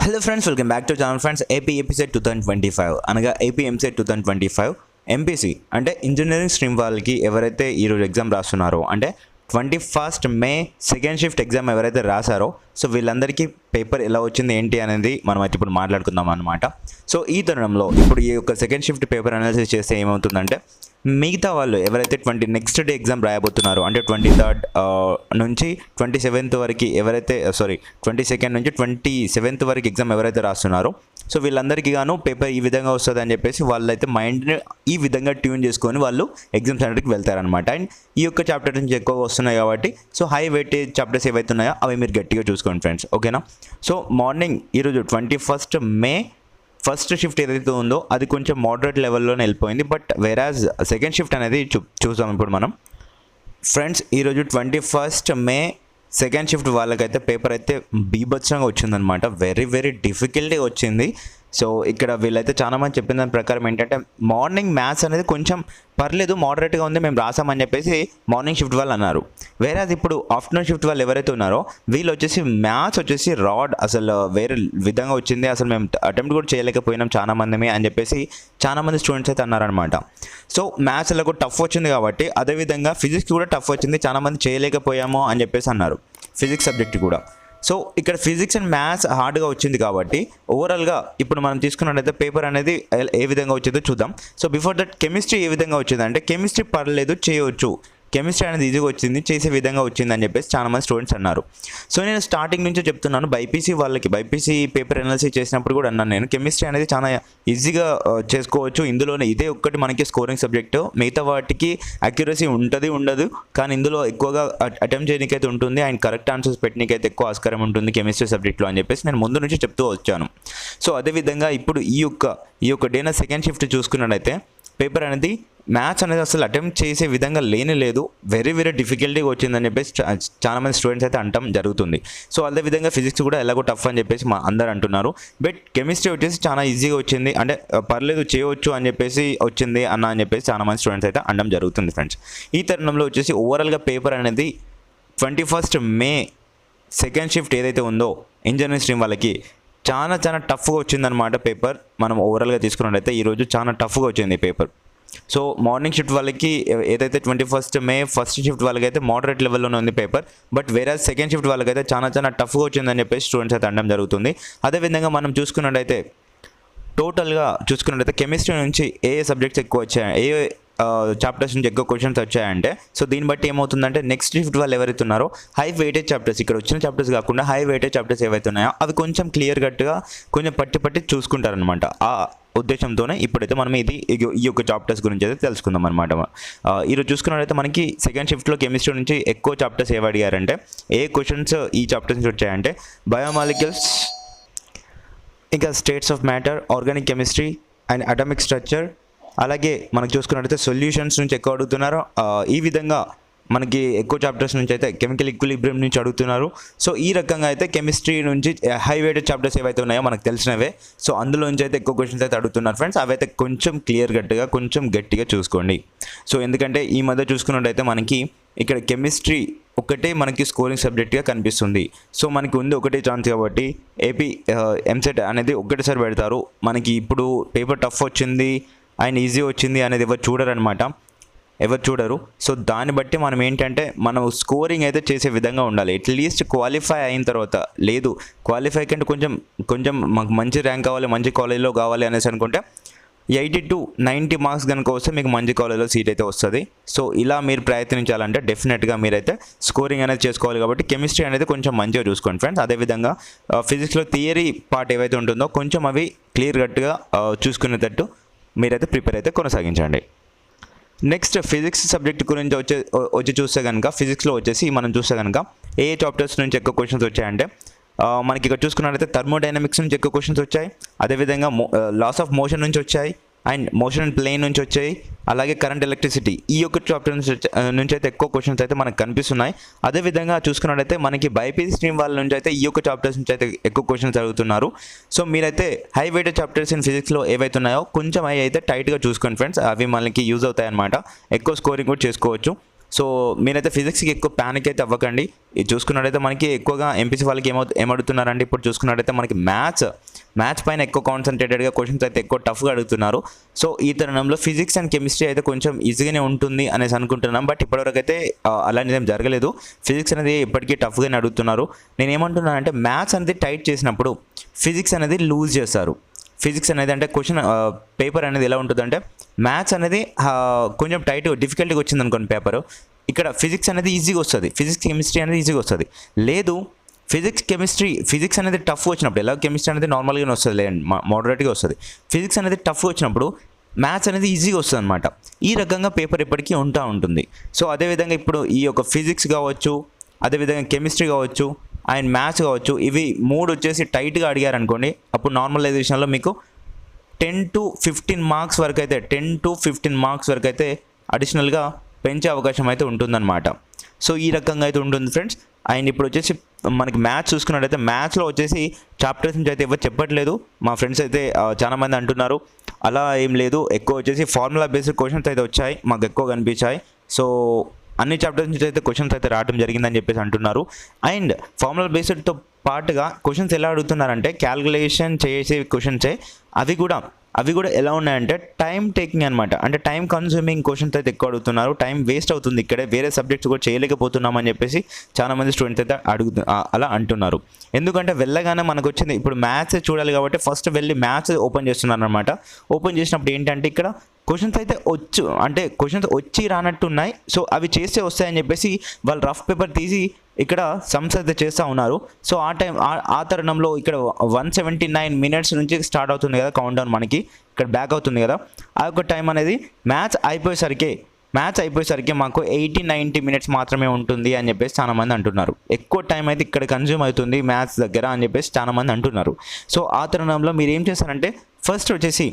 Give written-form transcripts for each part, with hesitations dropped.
Hello friends, welcome back to channel friends. AP ఎపిసెట్ 2025 అనగా AP EAMCET 2025 MPC అంటే engineering stream వాళ్ళకి ఎవరైతే ఈరోజు ఎగ్జామ్ రాస్తున్నారో అంటే 21 మే సెకండ్ షిఫ్ట్ ఎగ్జామ్ ఎవరైతే రాశారో సో వీళ్ళందరికీ పేపర్ ఎలా వచ్చింది ఏంటి అనేది మనం అయితే ఇప్పుడు మాట్లాడుకుందాం అనమాట. సో ఈ తరుణంలో ఇప్పుడు ఈ యొక్క సెకండ్ షిఫ్ట్ పేపర్ అనాలిసిస్ చేస్తే ఏమవుతుందంటే మిగతా వాళ్ళు ఎవరైతే నెక్స్ట్ డే ఎగ్జామ్ రాయబోతున్నారో అంటే 23rd నుంచి 27th వరకు ఎవరైతే 22nd నుంచి 27th వరకు ఎగ్జామ్ ఎవరైతే రాస్తున్నారో సో వీళ్ళందరికీ గాను పేపర్ ఈ విధంగా వస్తుంది అని చెప్పేసి వాళ్ళైతే మైండ్ని ఈ విధంగా ట్యూన్ చేసుకొని వాళ్ళు ఎగ్జామ్ సెంటర్కి వెళ్తారనమాట. అండ్ ఈ యొక్క చాప్టర్ నుంచి ఎక్కువగా వస్తున్నాయి కాబట్టి సో హై వెయిటేజ్ చాప్టర్స్ ఏవైతే ఉన్నాయో అవి మీరు గట్టిగా చూసుకోండి ఫ్రెండ్స్, ఓకేనా. సో మార్నింగ్ ఈరోజు 21 మే ఫస్ట్ షిఫ్ట్ ఏదైతే ఉందో అది కొంచెం మోడరేట్ లెవెల్లోనే వెళ్ళిపోయింది. బట్ వేరాజ్ సెకండ్ షిఫ్ట్ అనేది చూసాం ఇప్పుడు మనం ఫ్రెండ్స్. ఈరోజు 21 మే సెకండ్ షిఫ్ట్ వాళ్ళకైతే పేపర్ అయితే బీభత్సంగా వచ్చిందనమాట. వెరీ డిఫికల్ట్గా వచ్చింది. సో ఇక్కడ వీళ్ళైతే చాలా మంది చెప్పిన దాని ప్రకారం ఏంటంటే మార్నింగ్ మ్యాథ్స్ అనేది కొంచెం పర్లేదు మోడరేట్గా ఉంది, మేము రాసామని చెప్పేసి మార్నింగ్ షిఫ్ట్ వాళ్ళు అన్నారు. వేరే అది ఇప్పుడు ఆఫ్టర్నూన్ షిఫ్ట్ వాళ్ళు ఎవరైతే ఉన్నారో వీళ్ళు వచ్చేసి మ్యాథ్స్ వచ్చేసి రాడ్ అసలు వేరే విధంగా వచ్చింది, అసలు మేము అటెంప్ట్ కూడా చేయలేకపోయినాం చాలా మందిమే అని చెప్పేసి చాలామంది స్టూడెంట్స్ అయితే అన్నారనమాట. సో మ్యాథ్స్ ఎలాగో టఫ్ వచ్చింది కాబట్టి అదేవిధంగా ఫిజిక్స్ కూడా టఫ్ వచ్చింది, చాలామంది చేయలేకపోయాము అని చెప్పేసి అన్నారు ఫిజిక్స్ సబ్జెక్ట్ కూడా. సో ఇక్కడ ఫిజిక్స్ అండ్ మ్యాథ్స్ హార్డ్గా వచ్చింది కాబట్టి ఓవరాల్గా ఇప్పుడు మనం తీసుకున్నట్టయితే పేపర్ అనేది ఏ విధంగా వచ్చిందో చూద్దాం. సో బిఫోర్ దట్ కెమిస్ట్రీ ఏ విధంగా వచ్చింది అంటే కెమిస్ట్రీ పర్లేదు చేయవచ్చు, కెమిస్ట్రీ అనేది ఈజీగా వచ్చింది, చేసే విధంగా వచ్చింది అని చెప్పేసి చాలామంది స్టూడెంట్స్ అన్నారు. సో నేను స్టార్టింగ్ నుంచి చెప్తున్నాను బైపీసీ పేపర్ అనాలిసిస్ చేసినప్పుడు కూడా అన్నాను నేను కెమిస్ట్రీ అనేది చాలా ఈజీగా చేసుకోవచ్చు, ఇందులోనే ఇదే ఒక్కటి మనకి స్కోరింగ్ సబ్జెక్టు, మిగతా వాటికి అక్యురసీ ఉంటుంది ఉండదు, కానీ ఇందులో ఎక్కువగా అటెంప్ట్ చేయడానికైతే ఉంటుంది అండ్ కరెక్ట్ ఆన్సర్స్ పెట్టడానికైతే ఎక్కువ ఆస్కారం ఉంటుంది కెమిస్ట్రీ సబ్జెక్ట్లో అని చెప్పేసి నేను ముందు నుంచి చెప్తూ వచ్చాను. సో అదేవిధంగా ఇప్పుడు ఈ యొక్క డేన సెకండ్ షిఫ్ట్ చూసుకున్నట్టయితే పేపర్ అనేది మ్యాథ్స్ అనేది అసలు అటెంప్ట్ చేసే విధంగా లేదు, వెరీ డిఫికల్టీగా వచ్చిందని చెప్పేసి చాలామంది స్టూడెంట్స్ అయితే అంటాం జరుగుతుంది. సో అదేవిధంగా ఫిజిక్స్ కూడా ఎలాగో టఫ్ అని చెప్పేసి అందరు అంటున్నారు. బట్ కెమిస్ట్రీ వచ్చేసి చాలా ఈజీగా వచ్చింది, అంటే పర్లేదు చేయవచ్చు అని చెప్పేసి వచ్చింది అని చెప్పేసి చాలామంది స్టూడెంట్స్ అయితే అనడం జరుగుతుంది ఫ్రెండ్స్. ఈ తరుణంలో వచ్చేసి ఓవరాల్గా పేపర్ అనేది 21 మే సెకండ్ షిఫ్ట్ ఏదైతే ఉందో ఇంజనీరింగ్ స్ట్రీమ్ వాళ్ళకి చాలా టఫ్గా వచ్చిందనమాట పేపర్. మనం ఓవరాల్గా తీసుకున్నట్టయితే ఈరోజు చాలా టఫ్గా వచ్చింది పేపర్. సో మార్నింగ్ షిఫ్ట్ వాళ్ళకి ఏదైతే 21 మే ఫస్ట్ షిఫ్ట్ వాళ్ళకైతే మోడరేట్ లెవెల్లోనే ఉంది పేపర్, బట్ వేరే సెకండ్ షిఫ్ట్ వాళ్ళకైతే చాలా టఫ్గా వచ్చిందని చెప్పేసి స్టూడెంట్స్ అయితే అనడం జరుగుతుంది. అదేవిధంగా మనం చూసుకున్నట్టయితే టోటల్గా చూసుకున్నట్టయితే కెమిస్ట్రీ నుంచి ఏ సబ్జెక్ట్స్ ఎక్కువ వచ్చాయి, ఏ చాప్టర్స్ నుంచి ఎక్కువ క్వశ్చన్స్ వచ్చాయంటే సో దీన్ని బట్టి ఏమవుతుందంటే నెక్స్ట్ షిఫ్ట్ వాళ్ళు ఎవరైతే ఉన్నారో హై వెయిటేజ్ చాప్టర్స్, ఇక్కడ వచ్చిన చాప్టర్స్ కాకుండా హై వెయిటేజ్ చాప్టర్స్ ఏవైతే ఉన్నాయో అవి కొంచెం క్లియర్ కట్గా కొంచెం పట్టి చూసుకుంటారనమాట. ఆ ఉద్దేశంతోనే ఇప్పుడైతే మనం ఈ యొక్క చాప్టర్స్ గురించి అయితే తెలుసుకుందాం అనమాట. ఈరోజు చూసుకున్నట్లయితే మనకి సెకండ్ షిఫ్ట్లో కెమిస్ట్రీ నుంచి ఎక్కువ చాప్టర్స్ ఏవి అడిగారంటే ఏ క్వశ్చన్స్ ఈ చాప్టర్స్ నుంచి వచ్చాయంటే బయోమాలిక్యూల్స్, ఇంకా states of matter, organic chemistry and atomic structure, అలాగే మనకు చూసుకున్నట్టయితే సొల్యూషన్స్ నుంచి ఎక్కువ అడుగుతున్నారు. ఈ విధంగా మనకి ఎక్కువ చాప్టర్స్ నుంచి అయితే కెమికల్ ఈక్విలిబ్రియం నుంచి అడుగుతున్నారు. సో ఈ రకంగా అయితే కెమిస్ట్రీ నుంచి హై వెయిటెడ్ చాప్టర్స్ ఏవైతే ఉన్నాయో మనకు తెలిసినవే, సో అందులో నుంచి అయితే ఎక్కువ క్వశ్చన్స్ అయితే అడుగుతున్నారు ఫ్రెండ్స్. అవైతే కొంచెం క్లియర్ కట్గా కొంచెం గట్టిగా చూసుకోండి. సో ఎందుకంటే ఈ మధ్య చూసుకున్నట్టయితే మనకి ఇక్కడ కెమిస్ట్రీ ఒకటే మనకి స్కోరింగ్ సబ్జెక్ట్గా కనిపిస్తుంది. సో మనకి ఉంది ఒకటే ఛాన్స్ కాబట్టి ఏపీ ఎంసెట్ అనేది ఒక్కటేసారి పెడతారు. మనకి ఇప్పుడు పేపర్ టఫ్ వచ్చింది అండ్ ఈజీ వచ్చింది అనేది ఎవరు చూడరు. సో దాన్ని బట్టి మనం ఏంటంటే మనం స్కోరింగ్ అయితే చేసే విధంగా ఉండాలి. అట్లీస్ట్ క్వాలిఫై అయిన తర్వాత, లేదు క్వాలిఫై కంటే కొంచెం మాకు మంచి ర్యాంక్ కావాలి, మంచి కాలేజీలో కావాలి అనేసి అనుకుంటే 80 to 90 మార్క్స్ కనుక వస్తే మీకు మంచి కాలేజీలో సీట్ అయితే వస్తుంది. సో ఇలా మీరు ప్రయత్నించాలంటే డెఫినెట్గా మీరైతే స్కోరింగ్ అనేది చేసుకోవాలి. కాబట్టి కెమిస్ట్రీ అనేది కొంచెం మంచిగా చూసుకోండి ఫ్రెండ్స్. అదేవిధంగా ఫిజిక్స్లో థియరీ పార్ట్ ఏవైతే ఉంటుందో కొంచెం అవి క్లియర్ కట్గా చూసుకునేటట్టు మీరైతే ప్రిపేర్ అయితే కొనసాగించండి. నెక్స్ట్ ఫిజిక్స్ సబ్జెక్ట్ గురించి వచ్చి చూస్తే కనుక ఫిజిక్స్లో వచ్చేసి మనం చూస్తే కనుక ఏ చాప్టర్స్ నుంచి ఎక్కువ క్వశ్చన్స్ వచ్చాయంటే మనకి ఇక్కడ చూసుకున్నట్లయితే థర్మోడైనమిక్స్ నుంచి ఎక్కువ క్వశ్చన్స్ వచ్చాయి, అదేవిధంగా లాస్ ఆఫ్ మోషన్ నుంచి వచ్చాయి అండ్ మోషన్ అండ్ ప్లేన్ నుంచి వచ్చాయి, అలాగే కరెంట్ ఎలక్ట్రిసిటీ ఈ యొక్క చాప్టర్ నుంచి అయితే ఎక్కువ క్వశ్చన్స్ అయితే మనకు కనిపిస్తున్నాయి. అదేవిధంగా చూసుకున్నట్టయితే మనకి బైపీసీ స్ట్రీమ్ వాళ్ళ నుంచి అయితే ఈ యొక్క చాప్టర్స్ నుంచి అయితే ఎక్కువ క్వశ్చన్స్ అడుగుతున్నారు. సో మీరైతే హై వెయిటెడ్ చాప్టర్స్ ఇన్ ఫిజిక్స్లో ఏవైతే ఉన్నాయో కొంచెం అవి అయితే టైట్గా చూసుకోండి ఫ్రెండ్స్, అవి మనకి యూజ్ అవుతాయి అనమాట. ఎక్కువ స్కోరింగ్ కూడా చేసుకోవచ్చు. సో మీరైతే ఫిజిక్స్కి ఎక్కువ ప్యానిక్ అయితే అవ్వకండి. ఇది చూసుకున్నట్టయితే మనకి ఎక్కువగా ఎంపీసీ వాళ్ళకి ఏమడుగుతున్నారంటే ఇప్పుడు చూసుకున్నట్టయితే మనకి మ్యాథ్స్ పైన ఎక్కువ కాన్సన్ట్రేటెడ్గా క్వశ్చన్స్ అయితే ఎక్కువ టఫ్గా అడుగుతున్నారు. సో ఈ తరుణంలో ఫిజిక్స్ అండ్ కెమిస్ట్రీ అయితే కొంచెం ఈజీగానే ఉంటుంది అనేసి అనుకుంటున్నాం. బట్ ఇప్పటివరకు అయితే అలాంటిది ఏం జరగలేదు. ఫిజిక్స్ అనేది ఇప్పటికీ టఫ్గానే అడుగుతున్నారు. నేను ఏమంటున్నానంటే మ్యాథ్స్ అనేది టైట్ చేసినప్పుడు ఫిజిక్స్ అనేది లూజ్ చేస్తారు. ఫిజిక్స్ అనేది అంటే క్వశ్చన్ పేపర్ అనేది ఎలా ఉంటుందంటే మ్యాథ్స్ అనేది కొంచెం టైట్ డిఫికల్ట్గా వచ్చింది అనుకోండి పేపరు, ఇక్కడ ఫిజిక్స్ అనేది ఈజీగా వస్తుంది, ఫిజిక్స్ కెమిస్ట్రీ అనేది ఈజీగా వస్తుంది. లేదు ఫిజిక్స్ అనేది టఫ్ వచ్చినప్పుడు, ఎలా కెమిస్ట్రీ అనేది నార్మల్గానే వస్తుంది, లేదండి మోడరేట్గా వస్తుంది. ఫిజిక్స్ అనేది టఫ్ వచ్చినప్పుడు మ్యాథ్స్ అనేది ఈజీగా వస్తుంది అనమాట. ఈ రకంగా పేపర్ ఎప్పటికీ ఉంటుంది. సో అదేవిధంగా ఇప్పుడు ఈ యొక్క ఫిజిక్స్ కావచ్చు, అదేవిధంగా కెమిస్ట్రీ కావచ్చు అండ్ మ్యాథ్స్ కావచ్చు, ఇవి 3 వచ్చేసి టైట్గా అడిగారనుకోండి, అప్పుడు నార్మలైజేషన్లో మీకు 10 to 15 మార్క్స్ వరకు అయితే 10 to 15 మార్క్స్ వరకు అయితే అడిషనల్గా పెంచే అవకాశం అయితే ఉంటుందన్నమాట. సో ఈ రకంగా అయితే ఉంటుంది ఫ్రెండ్స్. అండ్ ఇప్పుడు వచ్చేసి మనకి మ్యాథ్స్ చూసుకున్నట్టయితే మ్యాథ్స్లో వచ్చేసి చాప్టర్స్ నుంచి అయితే ఎవరు చెప్పట్లేదు. మా ఫ్రెండ్స్ అయితే చాలామంది అంటున్నారు అలా ఏం లేదు, ఎక్కువ వచ్చేసి ఫార్ములా బేస్డ్ క్వశ్చన్స్ అయితే వచ్చాయి, మాకు ఎక్కువ కనిపించాయి. సో అన్ని చాప్టర్స్ నుంచి అయితే క్వశ్చన్స్ అయితే రావడం జరిగిందని చెప్పేసి అంటున్నారు. అండ్ ఫార్ములా బేస్డ్తో పాటుగా క్వశ్చన్స్ ఎలా అడుగుతున్నారంటే క్యాల్కులేషన్ చేసే క్వశ్చన్సే, అవి కూడా ఎలా ఉన్నాయంటే టైం టేకింగ్ అనమాట. అంటే టైం కన్స్యూమింగ్ క్వశ్చన్స్ అయితే ఎక్కువ అడుగుతున్నారు. టైం వేస్ట్ అవుతుంది, ఇక్కడే వేరే సబ్జెక్ట్స్ కూడా చేయలేకపోతున్నామని చెప్పేసి చాలామంది స్టూడెంట్స్ అయితే అలా అంటున్నారు. ఎందుకంటే వెళ్ళగానే మనకు వచ్చింది ఇప్పుడు మ్యాథ్స్ చూడాలి కాబట్టి ఫస్ట్ వెళ్ళి మ్యాథ్స్ ఓపెన్ చేస్తున్నారు అనమాట. ఓపెన్ చేసినప్పుడు ఏంటంటే ఇక్కడ క్వశ్చన్స్ అయితే క్వశ్చన్స్ వచ్చి రానట్టు ఉన్నాయి. సో అవి చేస్తే వస్తాయని చెప్పేసి వాళ్ళు రఫ్ పేపర్ తీసి ఇక్కడ సమ్స్ అయితే చేస్తూ ఉన్నారు. సో ఆ తరుణంలో ఇక్కడ 179 minutes నుంచి స్టార్ట్ అవుతుంది కదా కౌంట్ డౌన్, మనకి ఇక్కడ బ్యాక్ అవుతుంది కదా. ఆ యొక్క టైం అనేది మ్యాథ్స్ అయిపోయేసరికి మాకు 80-90 minutes మాత్రమే ఉంటుంది అని చెప్పేసి చాలామంది అంటున్నారు. ఎక్కువ టైం అయితే ఇక్కడ కన్జ్యూమ్ అవుతుంది మ్యాథ్స్ దగ్గర అని చెప్పేసి చాలామంది అంటున్నారు. సో ఆ తరుణంలో మీరు ఏం చేస్తారంటే ఫస్ట్ వచ్చేసి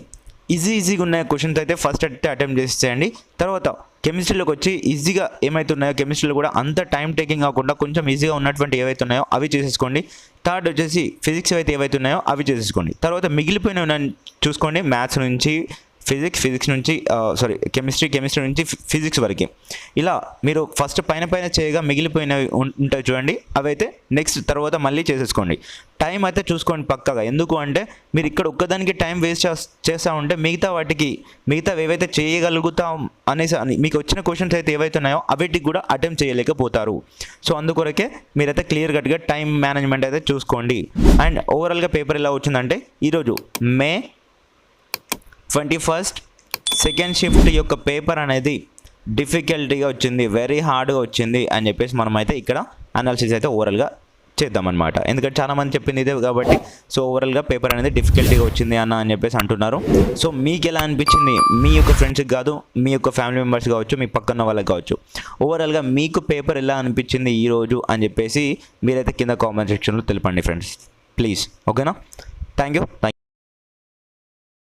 ఈజీగా ఉన్న క్వశ్చన్స్ అయితే ఫస్ట్ అటెంప్ట్ చేసేయండి. తర్వాత కెమిస్ట్రీలోకి వచ్చి ఈజీగా ఏమైతున్నాయో కెమిస్ట్రీలో కూడా అంత టైం టేకింగ్ కాకుండా కొంచెం ఈజీగా ఉన్నటువంటి ఏవైతే ఉన్నాయో అవి చేసేసుకోండి. థర్డ్ వచ్చేసి ఫిజిక్స్ అయితే ఏవైతే ఉన్నాయో అవి చేసేసుకోండి. తర్వాత మిగిలిపోయిన చూసుకోండి, మ్యాథ్స్ నుంచి ఫిజిక్స్ నుంచి కెమిస్ట్రీ నుంచి ఫిజిక్స్ వరకు. ఇలా మీరు ఫస్ట్ పైన చేయగా మిగిలిపోయినవి ఉంటాయి చూడండి, అవైతే నెక్స్ట్ తర్వాత మళ్ళీ చేసేసుకోండి. టైం అయితే చూసుకోండి పక్కగా. ఎందుకు అంటే మీరు ఇక్కడ ఒక్కదానికి టైం వేస్ట్ చేస్తూ ఉంటే మిగతా ఏవైతే చేయగలుగుతాం అనేసి మీకు వచ్చిన క్వశ్చన్స్ అయితే ఏవైతే ఉన్నాయో అవిటికి కూడా అటెంప్ట్ చేయలేకపోతారు. సో అందుకొరకే మీరైతే క్లియర్ కట్గా టైం మేనేజ్మెంట్ అయితే చూసుకోండి. అండ్ ఓవరాల్గా పేపర్ ఎలా వచ్చిందంటే ఈరోజు May 21st సెకండ్ షిఫ్ట్ యొక్క పేపర్ అనేది డిఫికల్టీగా వచ్చింది, వెరీ హార్డ్గా వచ్చింది అని చెప్పేసి మనమైతే ఇక్కడ అనాలిసిస్ అయితే ఓవరాల్గా చేద్దామన్నమాట. ఎందుకంటే చాలామంది చెప్పింది ఇదే కాబట్టి సో ఓవరాల్గా పేపర్ అనేది డిఫికల్టీగా వచ్చింది అని చెప్పేసి అంటున్నారు. సో మీకు ఎలా అనిపించింది, మీ యొక్క ఫ్రెండ్స్కి కాదు మీ యొక్క ఫ్యామిలీ మెంబర్స్ కావచ్చు, మీ పక్కన వాళ్ళకి కావచ్చు, ఓవరాల్గా మీకు పేపర్ ఎలా అనిపించింది ఈరోజు అని చెప్పేసి మీరైతే కింద కామెంట్ సెక్షన్లో తెలపండి ఫ్రెండ్స్ ప్లీజ్. ఓకేనా? Thank you.